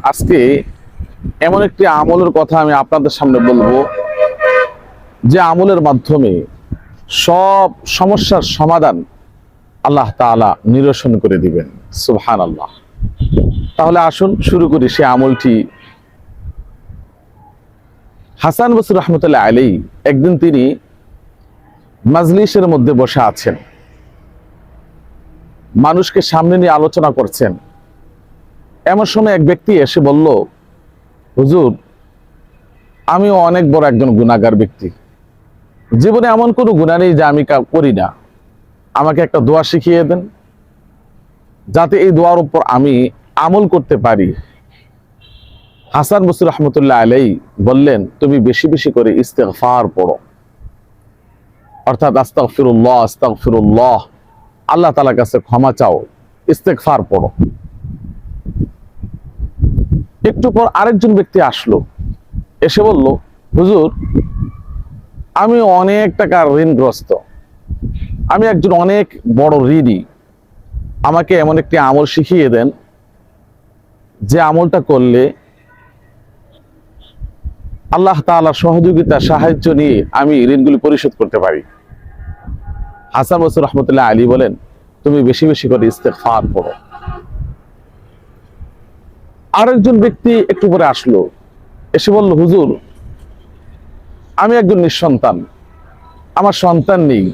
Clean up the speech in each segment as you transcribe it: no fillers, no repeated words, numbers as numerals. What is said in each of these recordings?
আজকে এমন একটি আমলের কথা আমি আপনাদের সামনে বলবো, যে আমলের মাধ্যমে সব সমস্যার সমাধান আল্লাহ তাআলা নিরসন করে দিবেন। সুবহানাল্লাহ। তাহলে আসুন শুরু করি সে আমলটি। হাসান বসরি রাহমাতুল্লাহ আলাইহি একদিন তিনি মাজলিসের মধ্যে বসে আছেন, মানুষকে সামনে নিয়ে আলোচনা করছেন। এমন সময় এক ব্যক্তি এসে বলল, হুজুর, আমিও অনেক বড় একজন গুনাহগার ব্যক্তি, জীবনে এমন কোনো গুনাহ নেই যে আমি করি না, আমাকে একটা দোয়া শিখিয়ে দেন যাতে এই দোয়ার উপর আমি আমল করতে পারি। হাসান বসরি রাহমাতুল্লাহ আলাইহি বললেন, তুমি বেশি বেশি করে ইস্তেগফার পড়ো, অর্থাৎ আস্তাগফিরুল্লাহ আস্তাগফিরুল্লাহ, আল্লাহ তাআলার কাছে ক্ষমা চাও, ইস্তেগফার পড়ো। একটু পর আরেকজন ব্যক্তি আসলো, এসে বলল, হুজুর, আমি অনেক টাকার ঋণগ্রস্ত, আমি একজন অনেক বড় ঋণী, আমাকে এমন একটি আমল শিখিয়ে দেন যে আমলটা করলে আল্লাহ তাআলার সহযোগিতা সাহায্য নিয়ে আমি ঋণগুলি পরিশোধ করতে পারি। হাসান বসরি রাহমাতুল্লাহ আলাইহি বলেন, তুমি বেশি বেশি করে ইস্তেগফার পড়ো। আরেকজন ব্যক্তি একটু পরে আসলো, এসে বলল, হুজুর, আমি একজন নিঃসন্তান, আমার সন্তান নেই,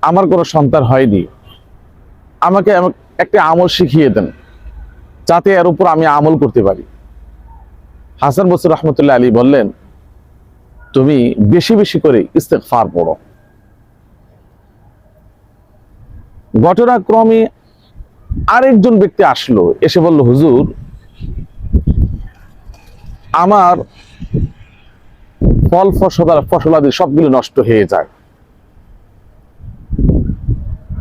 আমার কোনো সন্তান হয়নি, আমাকে একটা আমল শিখিয়ে দেন যাতে এর উপর আমি আমল করতে পারি। হাসান বসরি রাহমাতুল্লাহ আলাইহি বললেন, তুমি বেশি বেশি করে ইস্তেগফার পড়ো। ঘটনাক্রমে আরেকজন ব্যক্তি আসলো, এসে বলল, হুজুর, আমার ফল ফসলাদি সবগুলো নষ্ট হয়ে যায়,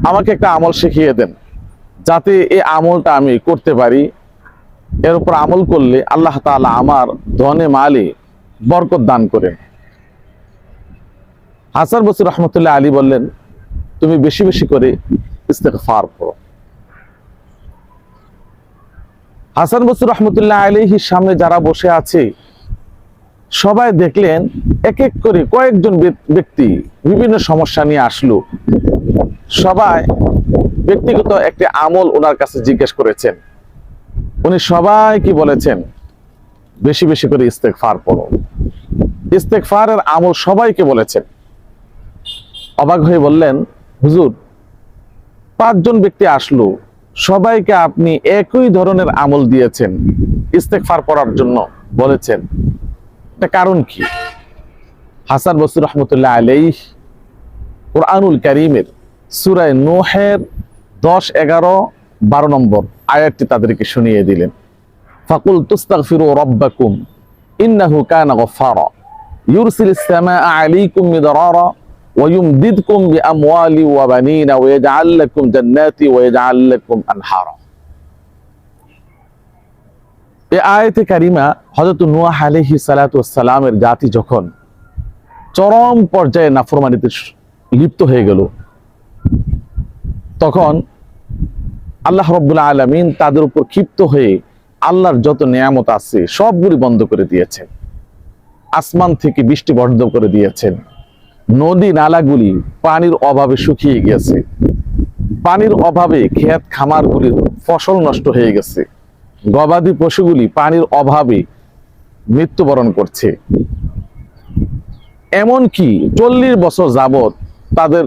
আমাকে একটা আমল শিখিয়ে দেন যাতে এই আমলটা আমি করতে পারি, এর উপর আমল করলে আল্লাহ তাআলা আমার ধনে মালে বরকত দান করেন। হাসান বসরি রাহমাতুল্লাহ আলাইহি বললেন, তুমি বেশি বেশি করে ইস্তেগফার পড়ো। হাসান বসরি রাহমাতুল্লাহ আলাইহির সামনে যারা বসে আছে সবাই দেখলেন এক এক করে কয়েকজন ব্যক্তি বিভিন্ন সমস্যা নিয়ে আসলো। সবাই ব্যক্তিগত একটি আমল ওনার কাছে জিজ্ঞেস করেছেন। উনি সবাইকে বলেছেন, বেশি বেশি করে ইস্তেগফার পড়ো। ইস্তেগফারের আমল সবাইকে বলেছেন। অবাক হয়ে বললেন, হুজুর, 5 জন ব্যক্তি আসলো, সবাইকে আপনি একই ধরনের আমল দিয়েছেন, ইস্তেগফার পড়ার জন্য বলেছেন, এটা কারণ কি? হাসান বসরি রাহমাতুল্লাহ আলাইহি কুরআনুল কারীমের সূরা নূহের 10, 11, 12 নম্বর আয়াতটি তাদেরকে শুনিয়ে দিলেন। ফাকুল তুস্তাগফিরু রাব্বাকুম ইন্নাহু কানা গফফারা ইউরসিলিস সামাআ আলাইকুম মিদরারা ওয়া ইউমদিদকুম বিআমওয়ালি ওয়া বানিনা ওয়া ইয়াজআল লাকুম জান্নাতি ওয়া ইয়াজআল লাকুম আনহারা। এই আয়াতে কারিমা হযরত নূহ আলাইহিস সালাতু ওয়াস সালামের জাতি যখন চরম পর্যায়ে নাফরমানিতে লিপ্ত হয়ে গেল, তখন আল্লাহ রাব্বুল আলামিন তাদের উপর ক্ষিপ্ত হয়ে আল্লাহর যত নিয়ামত আছে সবগুলি বন্ধ করে দিয়েছেন। আসমান থেকে বৃষ্টি বন্ধ করে দিয়েছেন। নদী নালাগুলি পানির অভাবে শুকিয়ে গেছে। পানির অভাবে ক্ষেত খামারগুলির ফসল নষ্ট হয়ে গেছে। গবাদি পশুগুলি পানির অভাবে মৃত্যুবরণ করছে। এমনকি 40 বছর যাবত তাদের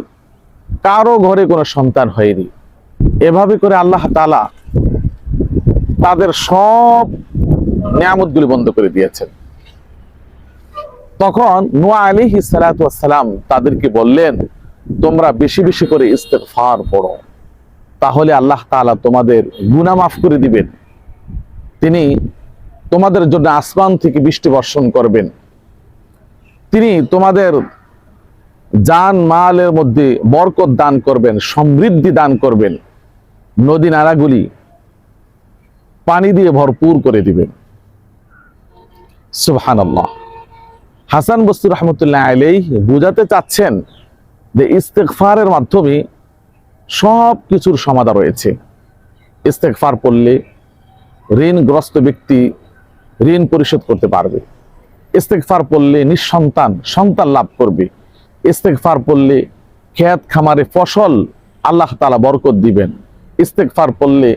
কারো ঘরে কোনো সন্তান হয়নি। এভাবে করে আল্লাহ তাআলা তাদের সব নিয়ামতগুলি বন্ধ করে দিয়েছেন। তখন নূহ আলাইহিস সালাতু ওয়াস সালাম তাদেরকে বললেন, তোমরা বেশি বেশি করে ইস্তেগফার পড়ো, তাহলে আল্লাহ তাআলা তোমাদের গুনাহ মাফ করে দিবেন। তিনি তোমাদের জন্য আসমান থেকে বৃষ্টি বর্ষণ করবেন। তিনি তোমাদের জান মালের মধ্যে বরকত দান করবেন, সমৃদ্ধি দান করবেন। নদী নালাগুলি পানি দিয়ে ভরপুর করে দিবেন। সুবহানাল্লাহ। হাসান বসরি রাহমাতুল্লাহ আলাইহি বুঝাতে চাচ্ছেন যে ইস্তেগফারের মাধ্যমে সব কিছুর সমাধান রয়েছে। ইস্তেগফার পড়লে ঋণগ্রস্ত ব্যক্তি ঋণ পরিশোধ করতে পারবে। ইস্তেগফার পড়লে নিঃসন্তান সন্তান লাভ করবে। ইস্তেগফার পড়লে ক্ষেত খামারে ফসল আল্লাহ তাআলা বরকত দিবেন। ইস্তেগফার পড়লে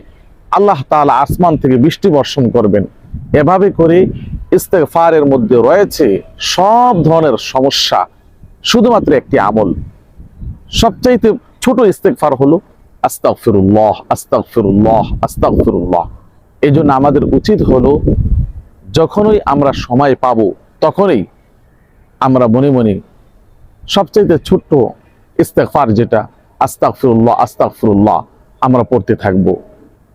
আল্লাহ তাআলা আসমান থেকে বৃষ্টি বর্ষণ করবেন। এভাবে করে ইস্তেগফারের মধ্যে রয়েছে সব ধরনের সমস্যা। শুধুমাত্র একটি আমল, সবচাইতে ছোট ইস্তেগফার হলো আস্তাগফিরুল্লাহ, আস্তাগফিরুল্লাহ, আস্তাগফিরুল্লাহ। এই জন্য আমাদের উচিত হলো যখনই আমরা সময় পাবো তখনই আমরা মনে মনে সবচাইতে ছোট্ট ইস্তেগফার যেটা আস্তাগফিরুল্লাহ, আস্তাগফিরুল্লাহ আমরা পড়তে থাকবো।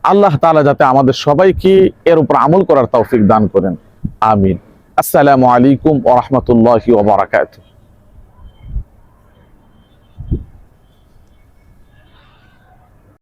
আল্লাহ তাআলা যাতে আমাদের সবাইকে এর উপর আমল করার তৌফিক দান করেন, আমিন। আসসালামু আলাইকুম ওয়া রাহমাতুল্লাহি ওয়া বারাকাতুহু।